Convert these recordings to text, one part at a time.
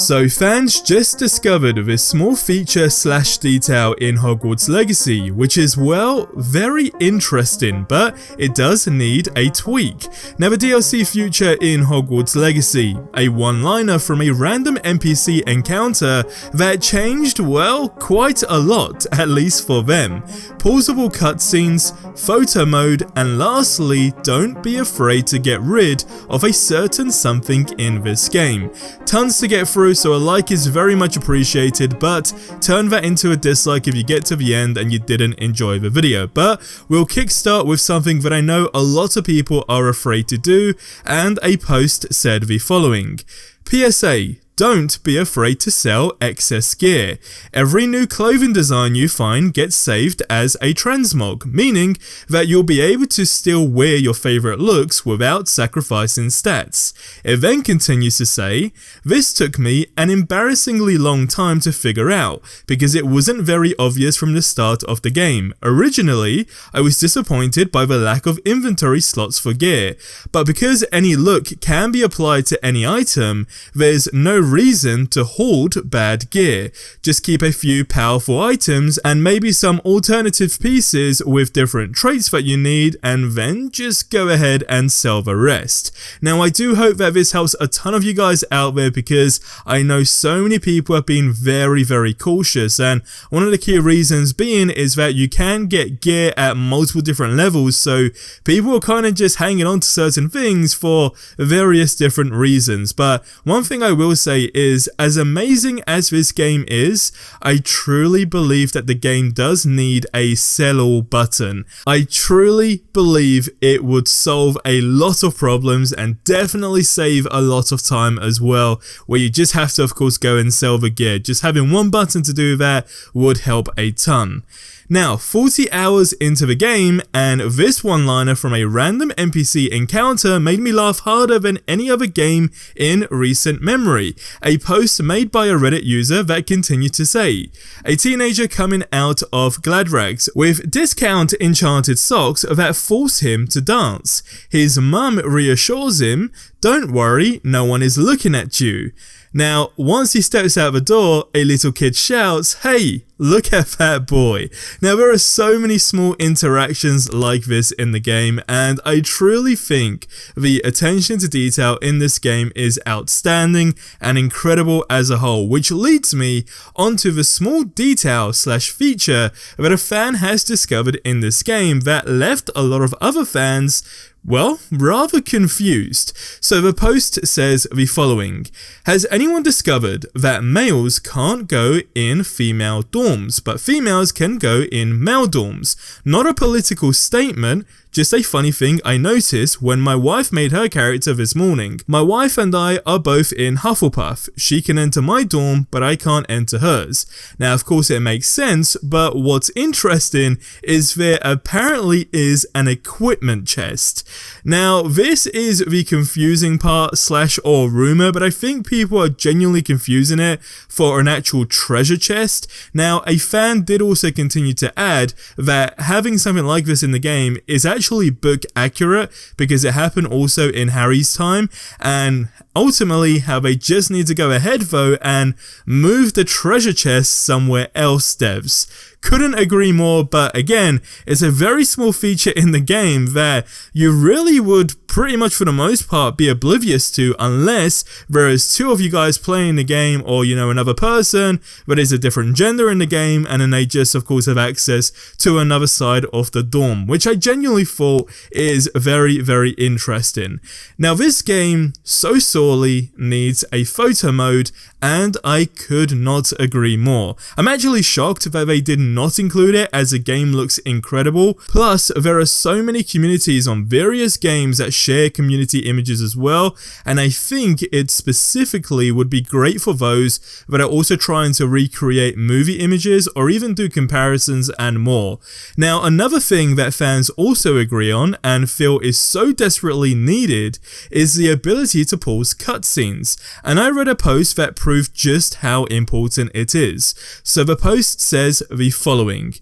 So fans just discovered this small feature / detail in Hogwarts Legacy, which is, well, very interesting, but it does need a tweak. Now the DLC feature in Hogwarts Legacy, a one-liner from a random NPC encounter that changed, well, quite a lot, at least for them. Pausable cutscenes, photo mode, and lastly, don't be afraid to get rid of a certain something in this game. Tons to get through, so a like is very much appreciated, but turn that into a dislike if you get to the end and you didn't enjoy the video. But we'll kickstart with something that I know a lot of people are afraid to do, and a post said the following: PSA, don't be afraid to sell excess gear. Every new clothing design you find gets saved as a transmog, meaning that you'll be able to still wear your favorite looks without sacrificing stats. It then continues to say, this took me an embarrassingly long time to figure out, because it wasn't very obvious from the start of the game. Originally, I was disappointed by the lack of inventory slots for gear, but because any look can be applied to any item, there's no reason to hoard bad gear. Just keep a few powerful items and maybe some alternative pieces with different traits that you need, and then just go ahead and sell the rest. Now I do hope that this helps a ton of you guys out there, because I know so many people have been very cautious, and one of the key reasons being is that you can get gear at multiple different levels, so people are kind of just hanging on to certain things for various different reasons. But one thing I will say is, as amazing as this game is, I truly believe that the game does need a sell all button. I truly believe it would solve a lot of problems and definitely save a lot of time as well, where you just have to of course go and sell the gear. Just having one button to do that would help a ton. Now, 40 hours into the game, and this one-liner from a random NPC encounter made me laugh harder than any other game in recent memory. A post made by a Reddit user that continued to say, a teenager coming out of Gladrags with discount enchanted socks that force him to dance. His mum reassures him, don't worry, no one is looking at you. Now, once he steps out the door, a little kid shouts, hey, look at that boy. Now, there are so many small interactions like this in the game, and I truly think the attention to detail in this game is outstanding and incredible as a whole, which leads me onto the small detail / feature that a fan has discovered in this game that left a lot of other fans, well, rather confused. So the post says the following: has anyone discovered that males can't go in female dorms, but females can go in male dorms? Not a political statement, just a funny thing I noticed when my wife made her character this morning. My wife and I are both in Hufflepuff. She can enter my dorm, but I can't enter hers. Now, of course it makes sense, but what's interesting is there apparently is an equipment chest. Now, this is the confusing part / or rumor, but I think people are genuinely confusing it for an actual treasure chest. Now, a fan did also continue to add that having something like this in the game is actually book accurate, because it happened also in Harry's time, and ultimately how they just need to go ahead though and move the treasure chest somewhere else, devs. Couldn't agree more, but again, it's a very small feature in the game that you really would pretty much for the most part be oblivious to, unless there is two of you guys playing the game, or you know, another person that is a different gender in the game, and then they just of course have access to another side of the dorm, which I genuinely thought is very interesting. Now, this game so sorely needs a photo mode, and I could not agree more. I'm actually shocked that they did not include it, as the game looks incredible. Plus, there are so many communities on various games that share community images as well, and I think it specifically would be great for those that are also trying to recreate movie images or even do comparisons and more. Now, another thing that fans also agree on and feel is so desperately needed is the ability to pause cutscenes, and I read a post that proved just how important it is. So the post says the following: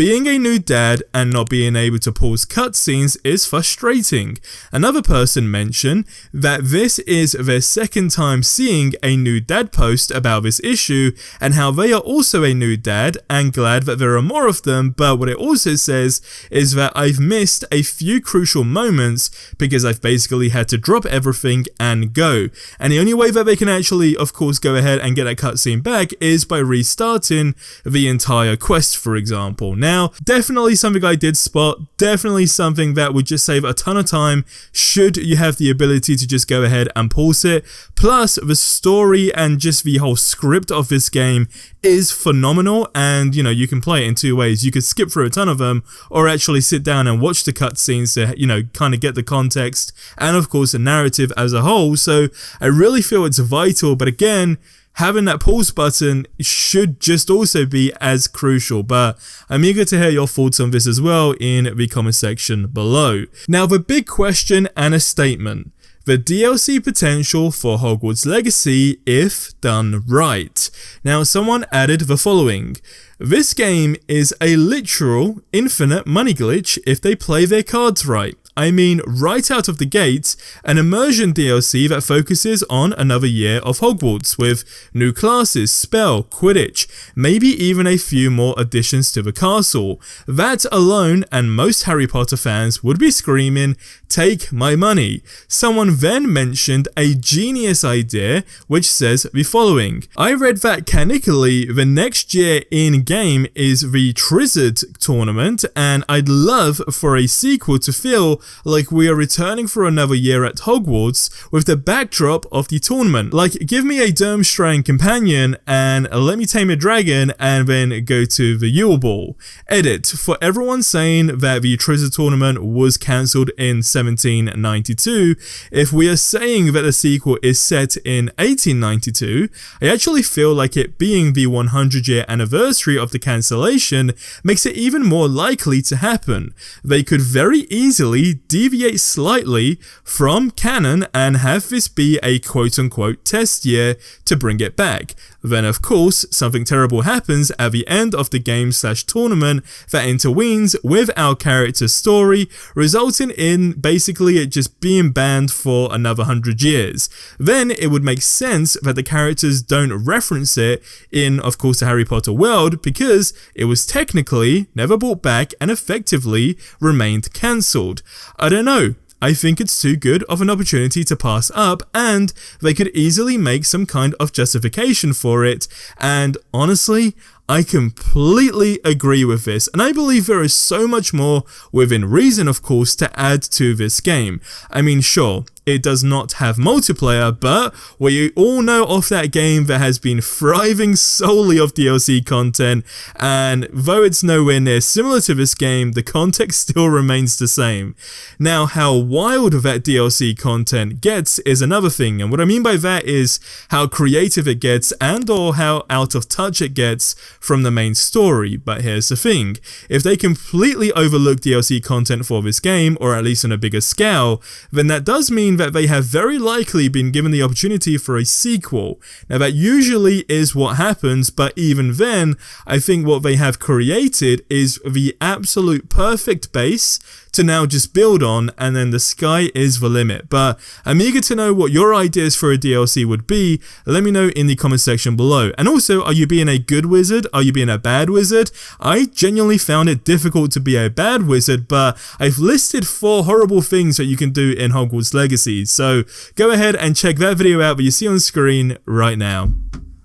Being a new dad and not being able to pause cutscenes is frustrating. Another person mentioned that this is their second time seeing a new dad post about this issue and how they are also a new dad and glad that there are more of them, but what it also says is that I've missed a few crucial moments because I've basically had to drop everything and go. And the only way that they can actually, of course, go ahead and get that cutscene back is by restarting the entire quest, for example. Now, definitely something I did spot, definitely something that would just save a ton of time should you have the ability to just go ahead and pause it. Plus, the story and just the whole script of this game is phenomenal, and you can play it in two ways. You could skip through a ton of them or actually sit down and watch the cutscenes to kind of get the context and of course the narrative as a whole. So I really feel it's vital, but again, having that pause button should just also be as crucial. But I'm eager to hear your thoughts on this as well in the comment section below. Now, the big question and a statement: the DLC potential for Hogwarts Legacy if done right. Now, someone added the following: this game is a literal infinite money glitch if they play their cards right. I mean, right out of the gate, an immersion DLC that focuses on another year of Hogwarts with new classes, spell, Quidditch, maybe even a few more additions to the castle. That alone, and most Harry Potter fans would be screaming, "Take my money." Someone then mentioned a genius idea which says the following: I read that canonically the next year in-game is the Trizzard tournament, and I'd love for a sequel to feel like we are returning for another year at Hogwarts with the backdrop of the tournament. Like, give me a Durmstrang companion and let me tame a dragon and then go to the Yule Ball. Edit: for everyone saying that the Trizzard tournament was cancelled in 1792, if we are saying that the sequel is set in 1892, I actually feel like it being the 100-year anniversary of the cancellation makes it even more likely to happen. They could very easily deviate slightly from canon and have this be a quote-unquote test year to bring it back. Then of course something terrible happens at the end of the game/tournament that intervenes with our character's story, resulting in basically it just being banned for another 100 years. Then it would make sense that the characters don't reference it in, of course, the Harry Potter world because it was technically never brought back and effectively remained cancelled. I don't know. I think it's too good of an opportunity to pass up, and they could easily make some kind of justification for it, and honestly, I completely agree with this, and I believe there is so much more within reason, of course, to add to this game. I mean, sure, it does not have multiplayer, but we all know of that game that has been thriving solely off DLC content, and though it's nowhere near similar to this game, the context still remains the same. Now, how wild that DLC content gets is another thing, and what I mean by that is how creative it gets and or how out of touch it gets from the main story. But here's the thing: if they completely overlook DLC content for this game, or at least on a bigger scale, then that does mean that they have very likely been given the opportunity for a sequel. Now that usually is what happens, but even then, I think what they have created is the absolute perfect base to now just build on, and then the sky is the limit. But I'm eager to know what your ideas for a DLC would be. Let me know in the comment section below. And also, are you being a good wizard? Are you being a bad wizard? I genuinely found it difficult to be a bad wizard, but I've listed 4 horrible things that you can do in Hogwarts Legacy. So go ahead and check that video out that you see on screen right now.